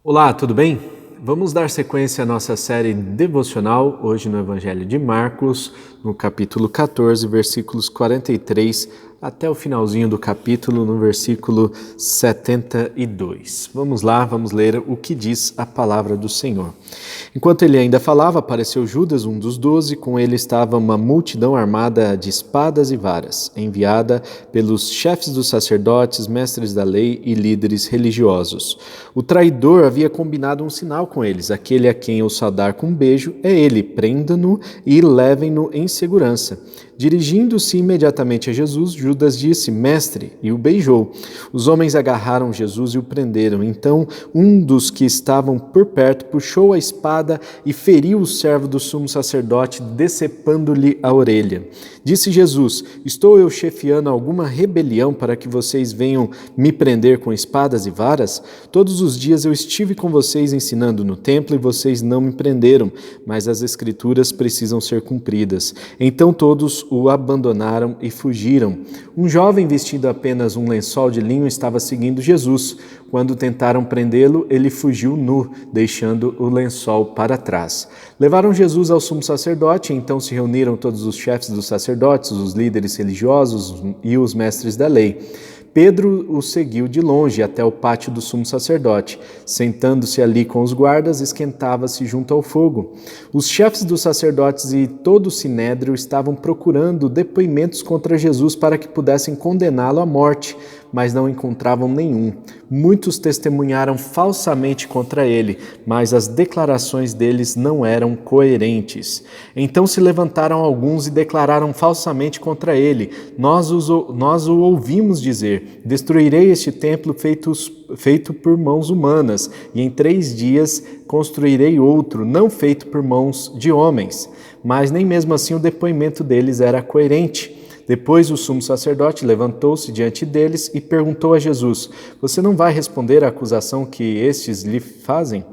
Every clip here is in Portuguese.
Olá, tudo bem? Vamos dar sequência à nossa série devocional, hoje no Evangelho de Marcos, no capítulo 14, versículos 43 até o finalzinho do capítulo, no versículo 72. Vamos lá, vamos ler o que diz a palavra do Senhor. Enquanto ele ainda falava, apareceu Judas, um dos 12, com ele estava uma multidão armada de espadas e varas, enviada pelos chefes dos sacerdotes, mestres da lei e líderes religiosos. O traidor havia combinado um sinal com eles: aquele a quem eu saudar com um beijo é ele, prenda-no e levem-no em segurança. Dirigindo-se imediatamente a Jesus, Judas disse: Mestre, e o beijou. Os homens agarraram Jesus e o prenderam. Então um dos que estavam por perto puxou a espada e feriu o servo do sumo sacerdote, decepando-lhe a orelha. Disse Jesus: Estou eu chefiando alguma rebelião para que vocês venham me prender com espadas e varas? Todos os dias eu estive com vocês ensinando no templo e vocês não me prenderam, mas as escrituras precisam ser cumpridas. Então todos o abandonaram e fugiram. Um jovem vestindo apenas um lençol de linho estava seguindo Jesus. Quando tentaram prendê-lo, ele fugiu nu, deixando o lençol para trás. Levaram Jesus ao sumo sacerdote, e então se reuniram todos os chefes dos sacerdotes, os líderes religiosos e os mestres da lei. Pedro o seguiu de longe até o pátio do sumo sacerdote. Sentando-se ali com os guardas, esquentava-se junto ao fogo. Os chefes dos sacerdotes e todo o sinédrio estavam procurando depoimentos contra Jesus para que pudessem condená-lo à morte, mas não encontravam nenhum. Muitos testemunharam falsamente contra ele, mas as declarações deles não eram coerentes. Então se levantaram alguns e declararam falsamente contra ele: Nós o ouvimos dizer: destruirei este templo feito por mãos humanas, e em 3 dias construirei outro, não feito por mãos de homens. Mas nem mesmo assim o depoimento deles era coerente. Depois o sumo sacerdote levantou-se diante deles e perguntou a Jesus: Você não vai responder à acusação que estes lhe fazem?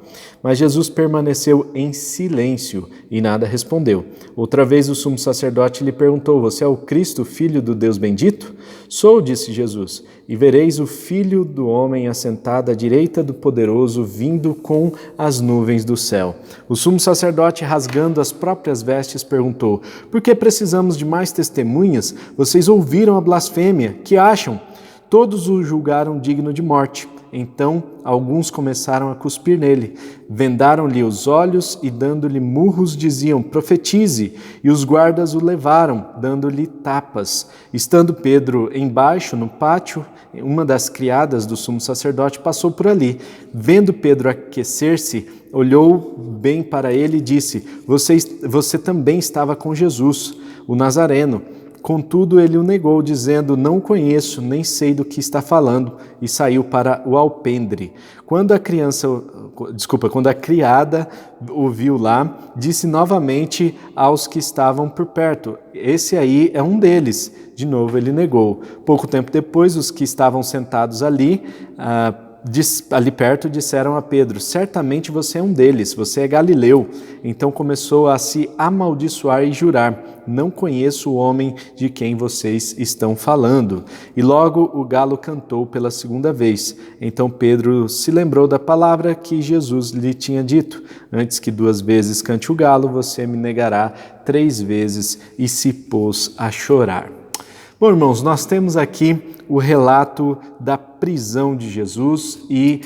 Mas Jesus permaneceu em silêncio e nada respondeu. Outra vez o sumo sacerdote lhe perguntou: Você é o Cristo, filho do Deus bendito? Sou, disse Jesus, e vereis o Filho do Homem assentado à direita do Poderoso, vindo com as nuvens do céu. O sumo sacerdote, rasgando as próprias vestes, perguntou: Por que precisamos de mais testemunhas? Vocês ouviram a blasfêmia. Que acham? Todos o julgaram digno de morte. Então alguns começaram a cuspir nele. Vendaram-lhe os olhos e, dando-lhe murros, diziam: Profetize! E os guardas o levaram, dando-lhe tapas. Estando Pedro embaixo, no pátio, uma das criadas do sumo sacerdote passou por ali. Vendo Pedro aquecer-se, olhou bem para ele e disse: Você também estava com Jesus, o Nazareno. Contudo, ele o negou, dizendo: Não o conheço, nem sei do que está falando, e saiu para o alpendre. Quando a criada o viu lá, disse novamente aos que estavam por perto: Esse aí é um deles. De novo ele negou. Pouco tempo depois, os que estavam sentados ali perto disseram a Pedro: Certamente você é um deles, você é galileu. Então começou a se amaldiçoar e jurar: Não conheço o homem de quem vocês estão falando. E logo o galo cantou pela segunda vez. Então Pedro se lembrou da palavra que Jesus lhe tinha dito: Antes que 2 vezes cante o galo, você me negará 3 vezes, e se pôs a chorar. Bom, irmãos, nós temos aqui o relato da prisão de Jesus e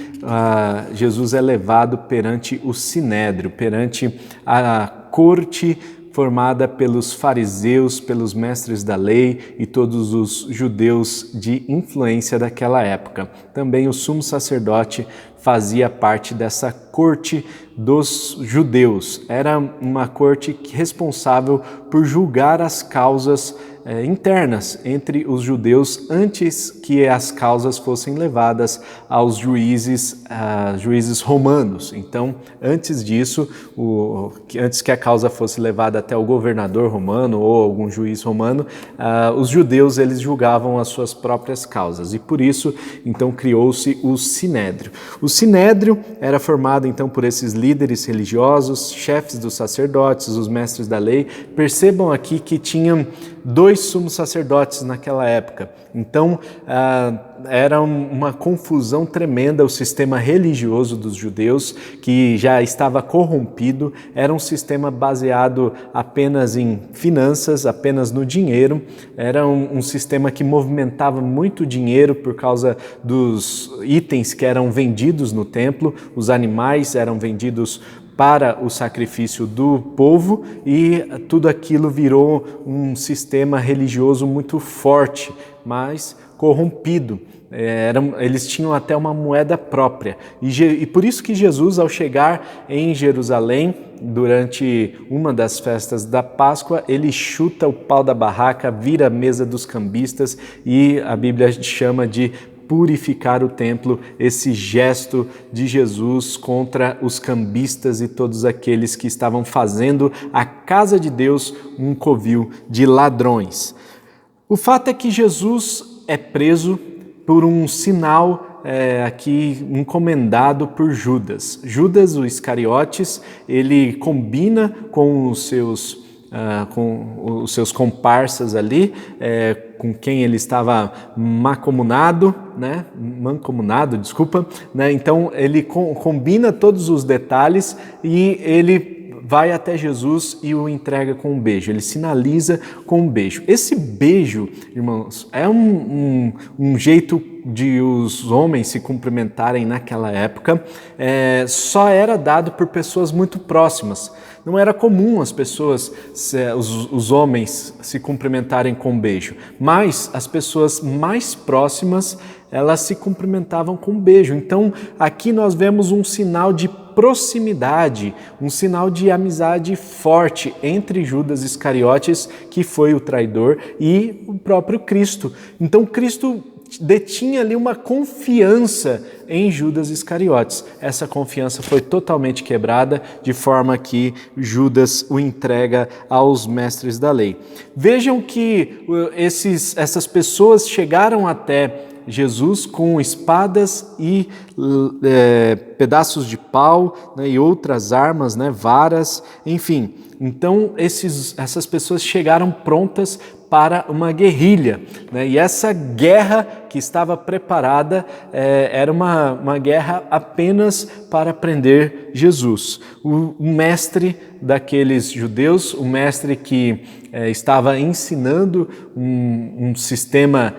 Jesus é levado perante o sinédrio, perante a corte formada pelos fariseus, pelos mestres da lei e todos os judeus de influência daquela época. Também o sumo sacerdote fazia parte dessa corte dos judeus. Era uma corte responsável por julgar as causas internas entre os judeus antes que as causas fossem levadas aos juízes romanos. Então, antes disso, antes que a causa fosse levada até o governador romano ou algum juiz romano, os judeus eles julgavam as suas próprias causas, e por isso então criou-se o sinédrio. O sinédrio era formado então por esses líderes religiosos, chefes dos sacerdotes, os mestres da lei. Percebam aqui que tinham 2 2 sumos sacerdotes naquela época. Então, era uma confusão tremenda o sistema religioso dos judeus, que já estava corrompido, era um sistema baseado apenas em finanças, apenas no dinheiro, era um sistema que movimentava muito dinheiro por causa dos itens que eram vendidos no templo, os animais eram vendidos para o sacrifício do povo e tudo aquilo virou um sistema religioso muito forte, mas corrompido. Eles tinham até uma moeda própria. E por isso que Jesus, ao chegar em Jerusalém, durante uma das festas da Páscoa, ele chuta o pau da barraca, vira a mesa dos cambistas e a Bíblia chama de purificar o templo, esse gesto de Jesus contra os cambistas e todos aqueles que estavam fazendo a casa de Deus um covil de ladrões. O fato é que Jesus é preso por um sinal aqui encomendado por Judas. Judas, o Iscariotes, ele combina com os seus comparsas ali, com quem ele estava mancomunado, Então ele combina todos os detalhes e ele vai até Jesus e o entrega com um beijo. Ele sinaliza com um beijo. Esse beijo, irmãos, é um jeito de os homens se cumprimentarem naquela época, só era dado por pessoas muito próximas. Não era comum as pessoas, os homens, se cumprimentarem com um beijo, mas as pessoas mais próximas, elas se cumprimentavam com um beijo. Então, aqui nós vemos um sinal de proximidade, um sinal de amizade forte entre Judas Iscariotes, que foi o traidor, e o próprio Cristo. Então, Cristo detinha ali uma confiança em Judas Iscariotes. Essa confiança foi totalmente quebrada, de forma que Judas o entrega aos mestres da lei. Vejam que essas pessoas chegaram até Jesus com espadas e pedaços de pau, e outras armas, varas, enfim. Então essas pessoas chegaram prontas para uma guerrilha, e essa guerra que estava preparada era uma guerra apenas para prender Jesus. O mestre daqueles judeus, o mestre que estava ensinando um sistema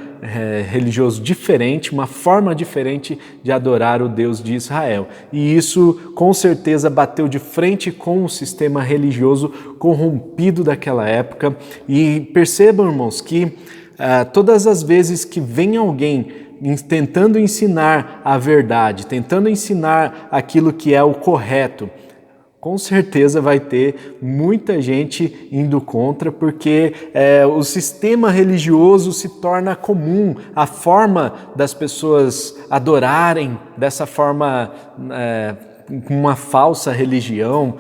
religioso diferente, uma forma diferente de adorar o Deus de Israel. E isso com certeza bateu de frente com o sistema religioso corrompido daquela época. E percebam, irmãos, que todas as vezes que vem alguém tentando ensinar a verdade, tentando ensinar aquilo que é o correto, com certeza vai ter muita gente indo contra, porque o sistema religioso se torna comum, a forma das pessoas adorarem dessa forma, com uma falsa religião,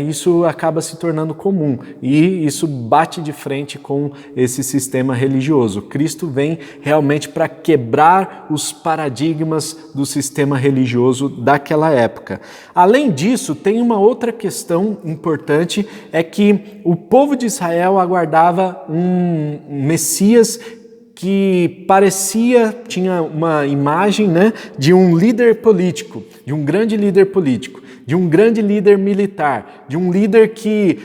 isso acaba se tornando comum e isso bate de frente com esse sistema religioso. Cristo vem realmente para quebrar os paradigmas do sistema religioso daquela época. Além disso, tem uma outra questão importante, é que o povo de Israel aguardava um Messias que tinha uma imagem, de um líder político, de um grande líder político, de um grande líder militar, de um líder que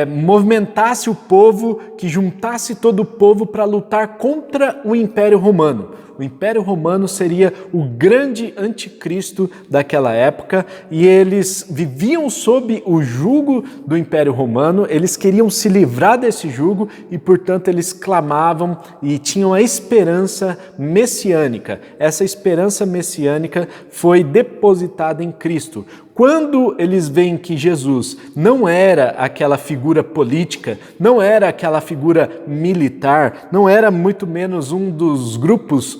movimentasse o povo, que juntasse todo o povo para lutar contra o Império Romano. O Império Romano seria o grande anticristo daquela época e eles viviam sob o jugo do Império Romano, eles queriam se livrar desse jugo e, portanto, eles clamavam e tinham a esperança messiânica. Essa esperança messiânica foi depositada em Cristo. Quando eles veem que Jesus não era aquela figura política, não era aquela figura militar, não era muito menos um dos grupos,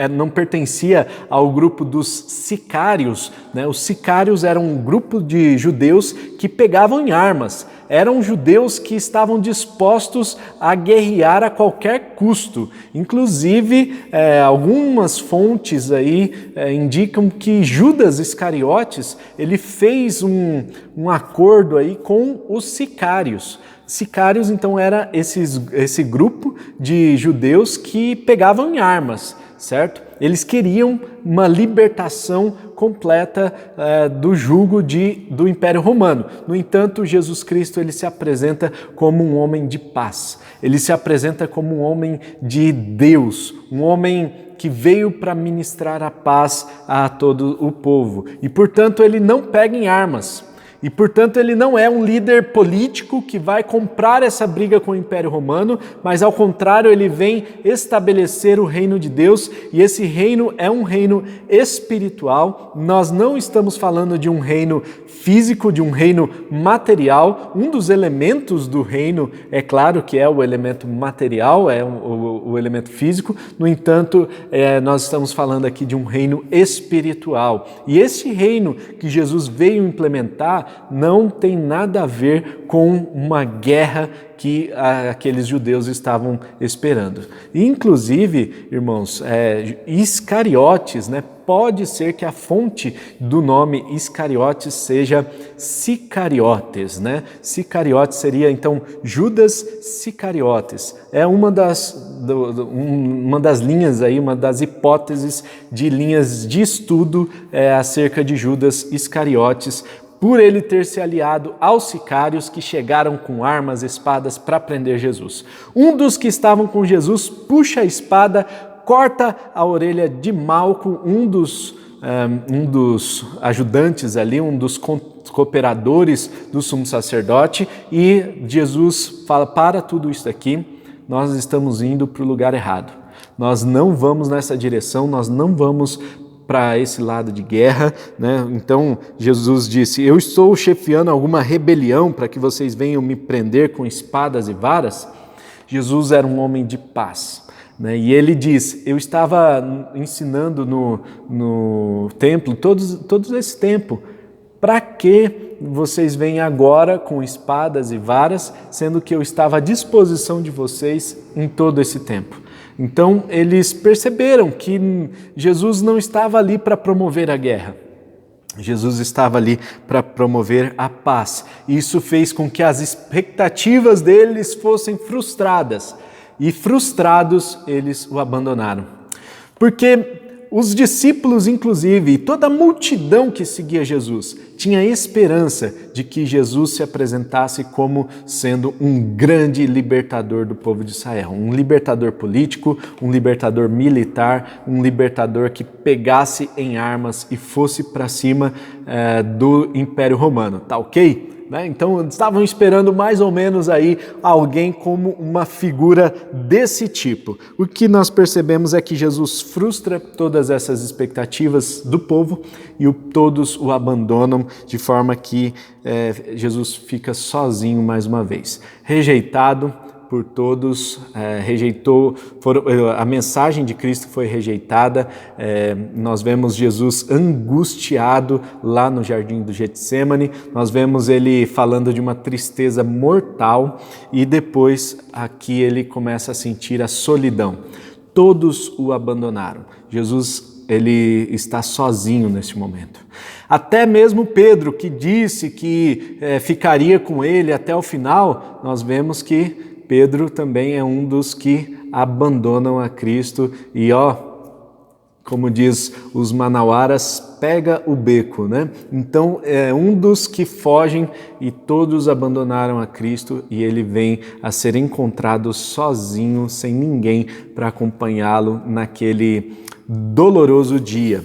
não pertencia ao grupo dos sicários, Os sicários eram um grupo de judeus que pegavam em armas, eram judeus que estavam dispostos a guerrear a qualquer custo. Inclusive, algumas fontes aí indicam que Judas Iscariotes, ele fez um acordo aí com os sicários. Sicários, então, era esse grupo de judeus que pegavam em armas, certo? Eles queriam uma libertação completa do jugo do Império Romano. No entanto, Jesus Cristo ele se apresenta como um homem de paz. Ele se apresenta como um homem de Deus, um homem que veio para ministrar a paz a todo o povo. E, portanto, ele não pega em armas. E, portanto, ele não é um líder político que vai comprar essa briga com o Império Romano, mas, ao contrário, ele vem estabelecer o reino de Deus, e esse reino é um reino espiritual. Nós não estamos falando de um reino físico, de um reino material. Um dos elementos do reino, é claro que é o elemento material, é o elemento físico. No entanto, nós estamos falando aqui de um reino espiritual. E esse reino que Jesus veio implementar não tem nada a ver com uma guerra que aqueles judeus estavam esperando. E, inclusive, irmãos, Iscariotes, né? Pode ser que a fonte do nome Iscariotes seja Sicariotes, né? Sicariotes seria, então, Judas Sicariotes. É uma das linhas aí, uma das hipóteses de linhas de estudo acerca de Judas Iscariotes, por ele ter se aliado aos sicários que chegaram com armas, espadas para prender Jesus. Um dos que estavam com Jesus puxa a espada, corta a orelha de Malco, um dos ajudantes ali, um dos cooperadores do sumo sacerdote, e Jesus fala: para tudo isso aqui, nós estamos indo para o lugar errado. Nós não vamos nessa direção, nós não vamos para esse lado de guerra, né? Então Jesus disse: eu estou chefiando alguma rebelião para que vocês venham me prender com espadas e varas? Jesus era um homem de paz, né? E ele diz: eu estava ensinando no templo todo esse tempo, para que vocês vêm agora com espadas e varas, sendo que eu estava à disposição de vocês em todo esse tempo? Então, eles perceberam que Jesus não estava ali para promover a guerra. Jesus estava ali para promover a paz. Isso fez com que as expectativas deles fossem frustradas. E, frustrados, eles o abandonaram. Porque os discípulos, inclusive, e toda a multidão que seguia Jesus, tinha esperança de que Jesus se apresentasse como sendo um grande libertador do povo de Israel. Um libertador político, um libertador militar, um libertador que pegasse em armas e fosse para cima do Império Romano. Tá ok? Então, estavam esperando mais ou menos aí alguém como uma figura desse tipo. O que nós percebemos é que Jesus frustra todas essas expectativas do povo e todos o abandonam, de forma que Jesus fica sozinho mais uma vez. Rejeitado por todos, a mensagem de Cristo foi rejeitada. Nós vemos Jesus angustiado lá no jardim do Getsêmani, nós vemos ele falando de uma tristeza mortal, e depois aqui ele começa a sentir a solidão. Todos o abandonaram. Jesus, ele está sozinho nesse momento. Até mesmo Pedro, que disse que ficaria com ele até o final, nós vemos que Pedro também é um dos que abandonam a Cristo e, como diz os manauaras, pega o beco, né? Então, é um dos que fogem e todos abandonaram a Cristo, e ele vem a ser encontrado sozinho, sem ninguém para acompanhá-lo naquele doloroso dia.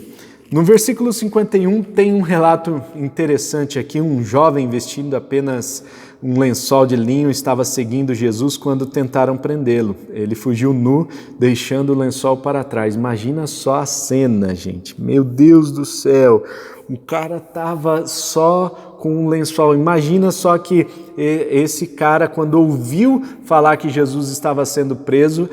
No versículo 51 tem um relato interessante aqui. Um jovem vestindo apenas um lençol de linho estava seguindo Jesus quando tentaram prendê-lo. Ele fugiu nu, deixando o lençol para trás. Imagina só a cena, gente. Meu Deus do céu! O cara estava só com um lençol. Imagina só que esse cara, quando ouviu falar que Jesus estava sendo preso,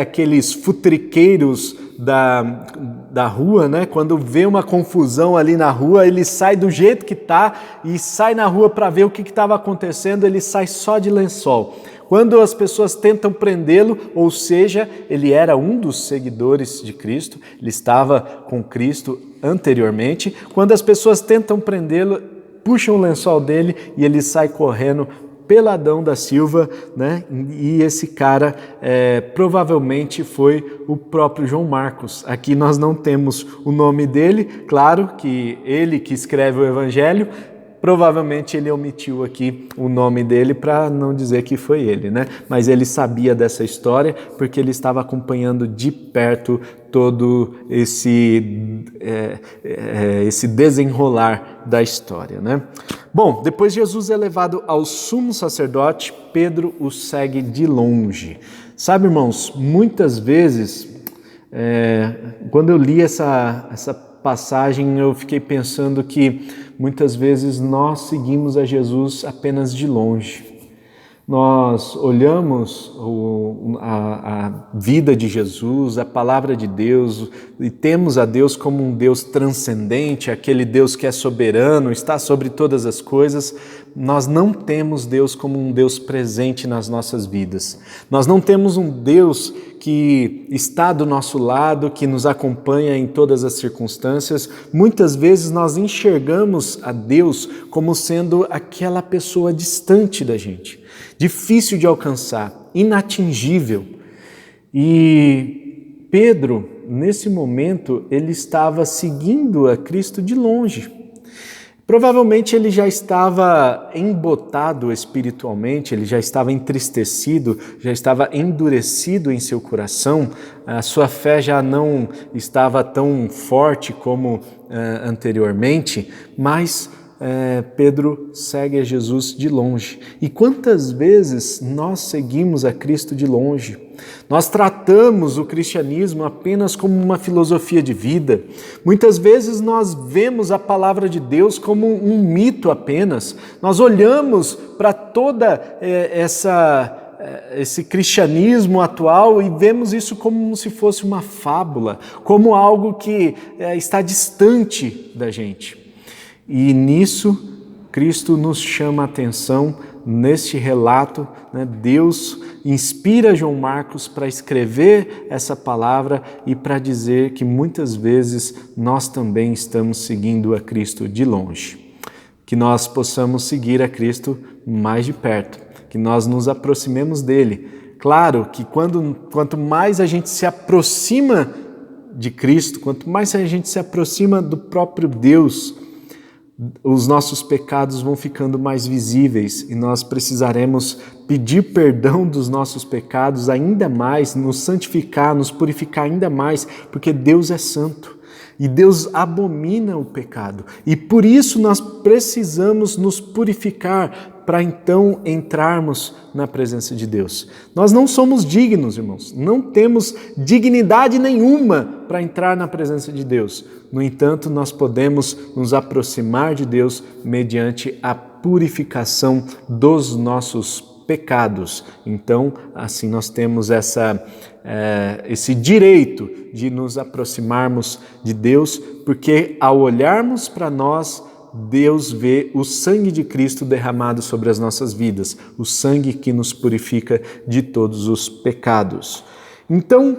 aqueles futriqueiros da rua, né? Quando vê uma confusão ali na rua, ele sai do jeito que está e sai na rua para ver o que estava acontecendo, ele sai só de lençol. Quando as pessoas tentam prendê-lo, ou seja, ele era um dos seguidores de Cristo, ele estava com Cristo anteriormente, quando as pessoas tentam prendê-lo, puxam o lençol dele e ele sai correndo peladão da Silva, né? E esse cara provavelmente foi o próprio João Marcos. Aqui nós não temos o nome dele, claro que ele que escreve o Evangelho, provavelmente ele omitiu aqui o nome dele para não dizer que foi ele, né? Mas ele sabia dessa história porque ele estava acompanhando de perto todo esse desenrolar da história, né? Bom, depois Jesus é levado ao sumo sacerdote, Pedro o segue de longe. Sabe, irmãos, muitas vezes, quando eu li essa passagem, eu fiquei pensando que muitas vezes nós seguimos a Jesus apenas de longe. Nós olhamos a vida de Jesus, a palavra de Deus, e temos a Deus como um Deus transcendente, aquele Deus que é soberano, está sobre todas as coisas. Nós não temos Deus como um Deus presente nas nossas vidas. Nós não temos um Deus que está do nosso lado, que nos acompanha em todas as circunstâncias. Muitas vezes nós enxergamos a Deus como sendo aquela pessoa distante da gente, difícil de alcançar, inatingível. E Pedro, nesse momento, ele estava seguindo a Cristo de longe. Provavelmente ele já estava embotado espiritualmente, ele já estava entristecido, já estava endurecido em seu coração, a sua fé já não estava tão forte como anteriormente, mas Pedro segue a Jesus de longe. E quantas vezes nós seguimos a Cristo de longe? Nós tratamos o cristianismo apenas como uma filosofia de vida. Muitas vezes nós vemos a palavra de Deus como um mito apenas. Nós olhamos para toda esse cristianismo atual e vemos isso como se fosse uma fábula, como algo que está distante da gente. E nisso, Cristo nos chama a atenção neste relato, né? Deus inspira João Marcos para escrever essa palavra e para dizer que muitas vezes nós também estamos seguindo a Cristo de longe. Que nós possamos seguir a Cristo mais de perto, que nós nos aproximemos dele. Claro que quanto mais a gente se aproxima de Cristo, quanto mais a gente se aproxima do próprio Deus, os nossos pecados vão ficando mais visíveis e nós precisaremos pedir perdão dos nossos pecados ainda mais, nos santificar, nos purificar ainda mais, porque Deus é santo e Deus abomina o pecado. E por isso nós precisamos nos purificar para então entrarmos na presença de Deus. Nós não somos dignos, irmãos, não temos dignidade nenhuma para entrar na presença de Deus. No entanto, nós podemos nos aproximar de Deus mediante a purificação dos nossos pecados. Então, assim nós temos esse direito de nos aproximarmos de Deus, porque ao olharmos para nós, Deus vê o sangue de Cristo derramado sobre as nossas vidas, o sangue que nos purifica de todos os pecados. Então,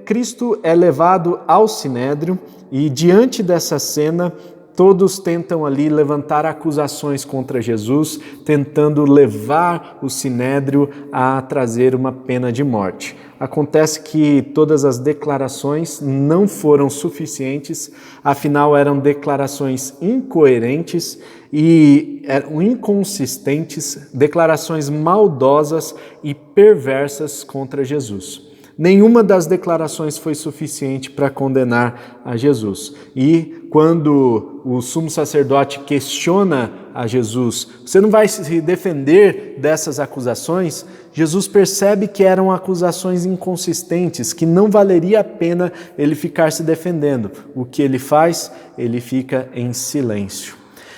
Cristo é levado ao Sinédrio e diante dessa cena, todos tentam ali levantar acusações contra Jesus, tentando levar o Sinédrio a trazer uma pena de morte. Acontece que todas as declarações não foram suficientes, afinal eram declarações incoerentes e eram inconsistentes, declarações maldosas e perversas contra Jesus. Nenhuma das declarações foi suficiente para condenar a Jesus. E quando o sumo sacerdote questiona a Jesus, você não vai se defender dessas acusações? Jesus percebe que eram acusações inconsistentes, que não valeria a pena ele ficar se defendendo. O que ele faz? Ele fica em silêncio.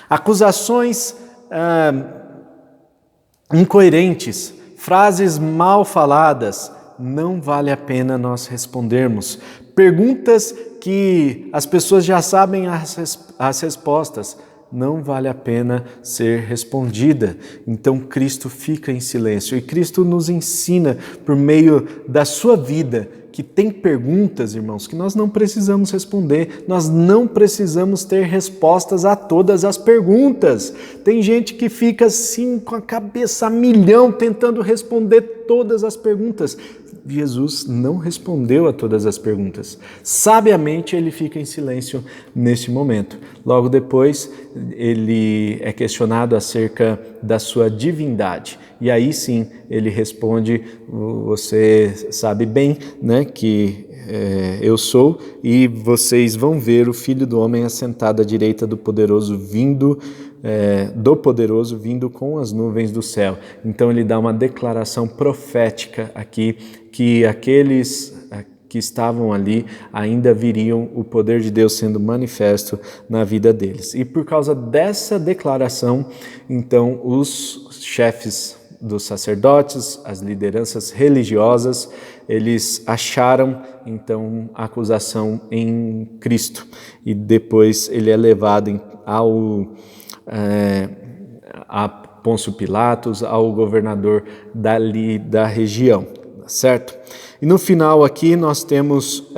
Acusações incoerentes, frases mal faladas, não vale a pena nós respondermos. Perguntas que as pessoas já sabem as respostas, não vale a pena ser respondida. Então Cristo fica em silêncio e Cristo nos ensina por meio da sua vida que tem perguntas, irmãos, que nós não precisamos responder, nós não precisamos ter respostas a todas as perguntas. Tem gente que fica assim com a cabeça a milhão tentando responder todas as perguntas. Jesus não respondeu a todas as perguntas. Sabiamente ele fica em silêncio neste momento. Logo depois ele é questionado acerca da sua divindade. E aí sim ele responde: você sabe bem, né, que eu sou, e vocês vão ver o Filho do Homem assentado à direita do Poderoso vindo com as nuvens do céu. Então ele dá uma declaração profética aqui, que aqueles que estavam ali ainda viriam o poder de Deus sendo manifesto na vida deles. E por causa dessa declaração, então os chefes dos sacerdotes, as lideranças religiosas, eles acharam então a acusação em Cristo, e depois ele é levado a Pôncio Pilatos, ao governador dali da região, certo? E no final aqui nós temos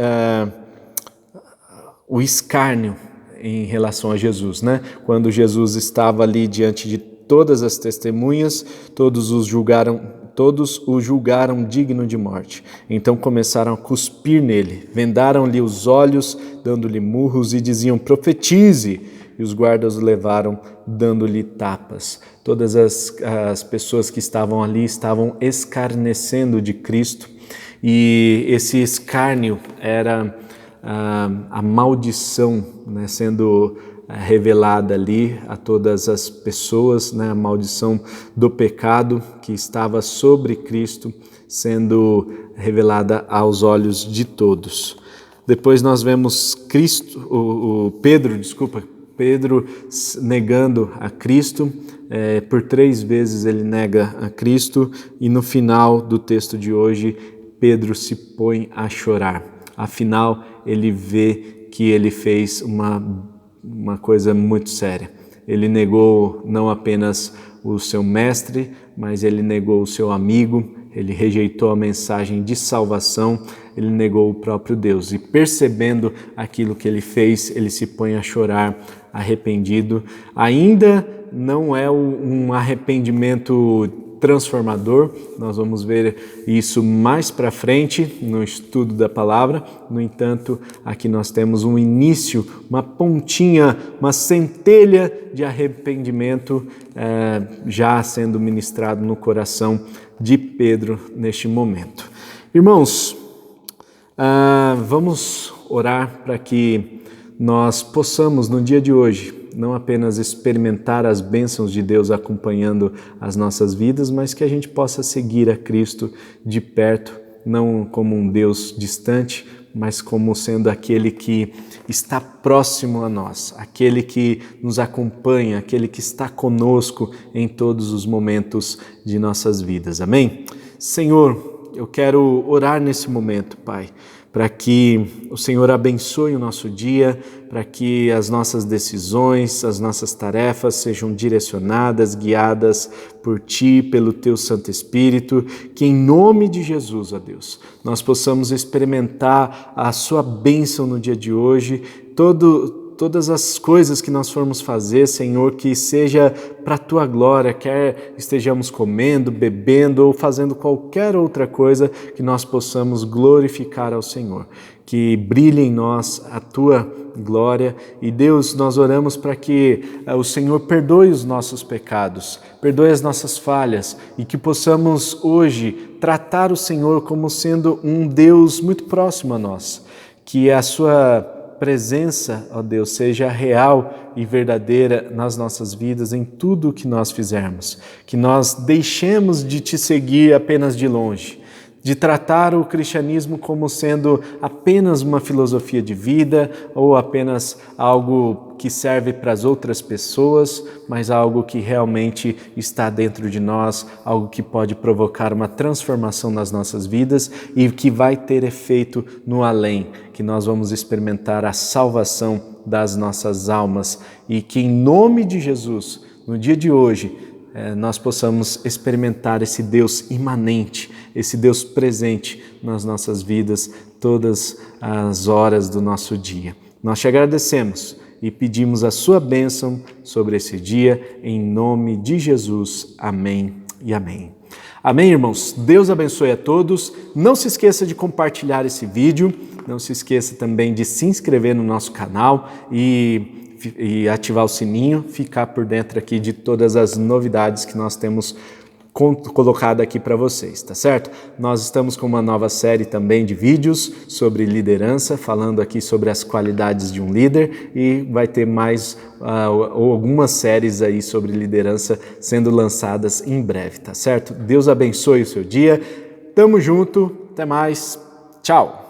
o escárnio em relação a Jesus, né? Quando Jesus estava ali diante de todas as testemunhas, todos o julgaram digno de morte. Então começaram a cuspir nele, vendaram-lhe os olhos, dando-lhe murros, e diziam: profetize! E os guardas o levaram, dando-lhe tapas. Todas as pessoas que estavam ali estavam escarnecendo de Cristo, e esse escárnio era a maldição, né, sendo revelada ali a todas as pessoas, né, a maldição do pecado que estava sobre Cristo, sendo revelada aos olhos de todos. Depois nós vemos Pedro negando a Cristo. Por 3 vezes ele nega a Cristo, e no final do texto de hoje Pedro se põe a chorar. Afinal, ele vê que ele fez uma coisa muito séria. Ele negou não apenas o seu mestre, mas ele negou o seu amigo, ele rejeitou a mensagem de salvação, ele negou o próprio Deus. E percebendo aquilo que ele fez, ele se põe a chorar, arrependido. Ainda não é um arrependimento transformador, nós vamos ver isso mais para frente no estudo da palavra. No entanto, aqui nós temos um início, uma pontinha, uma centelha de arrependimento já sendo ministrado no coração de Pedro neste momento. Irmãos, vamos orar para que nós possamos no dia de hoje não apenas experimentar as bênçãos de Deus acompanhando as nossas vidas, mas que a gente possa seguir a Cristo de perto, não como um Deus distante, mas como sendo aquele que está próximo a nós, aquele que nos acompanha, aquele que está conosco em todos os momentos de nossas vidas. Amém? Senhor, eu quero orar nesse momento, Pai, para que o Senhor abençoe o nosso dia, para que as nossas decisões, as nossas tarefas sejam direcionadas, guiadas por Ti, pelo Teu Santo Espírito, que em nome de Jesus, ó Deus, nós possamos experimentar a Sua bênção no dia de hoje, todas as coisas que nós formos fazer, Senhor, que seja para a Tua glória, quer estejamos comendo, bebendo ou fazendo qualquer outra coisa, que nós possamos glorificar ao Senhor, que brilhe em nós a Tua glória. E Deus, nós oramos para que o Senhor perdoe os nossos pecados, perdoe as nossas falhas, e que possamos hoje tratar o Senhor como sendo um Deus muito próximo a nós, que a Sua presença, ó Deus, seja real e verdadeira nas nossas vidas, em tudo o que nós fizermos. Que nós deixemos de Te seguir apenas de longe, de tratar o cristianismo como sendo apenas uma filosofia de vida ou apenas algo que serve para as outras pessoas, mas algo que realmente está dentro de nós, algo que pode provocar uma transformação nas nossas vidas e que vai ter efeito no além, que nós vamos experimentar a salvação das nossas almas e que em nome de Jesus, no dia de hoje, nós possamos experimentar esse Deus imanente, esse Deus presente nas nossas vidas, todas as horas do nosso dia. Nós te agradecemos e pedimos a sua bênção sobre esse dia, em nome de Jesus. Amém e amém. Amém, irmãos? Deus abençoe a todos. Não se esqueça de compartilhar esse vídeo, não se esqueça também de se inscrever no nosso canal e ativar o sininho, ficar por dentro aqui de todas as novidades que nós temos colocado aqui para vocês, tá certo? Nós estamos com uma nova série também de vídeos sobre liderança, falando aqui sobre as qualidades de um líder e vai ter mais algumas séries aí sobre liderança sendo lançadas em breve, tá certo? Deus abençoe o seu dia, tamo junto, até mais, tchau!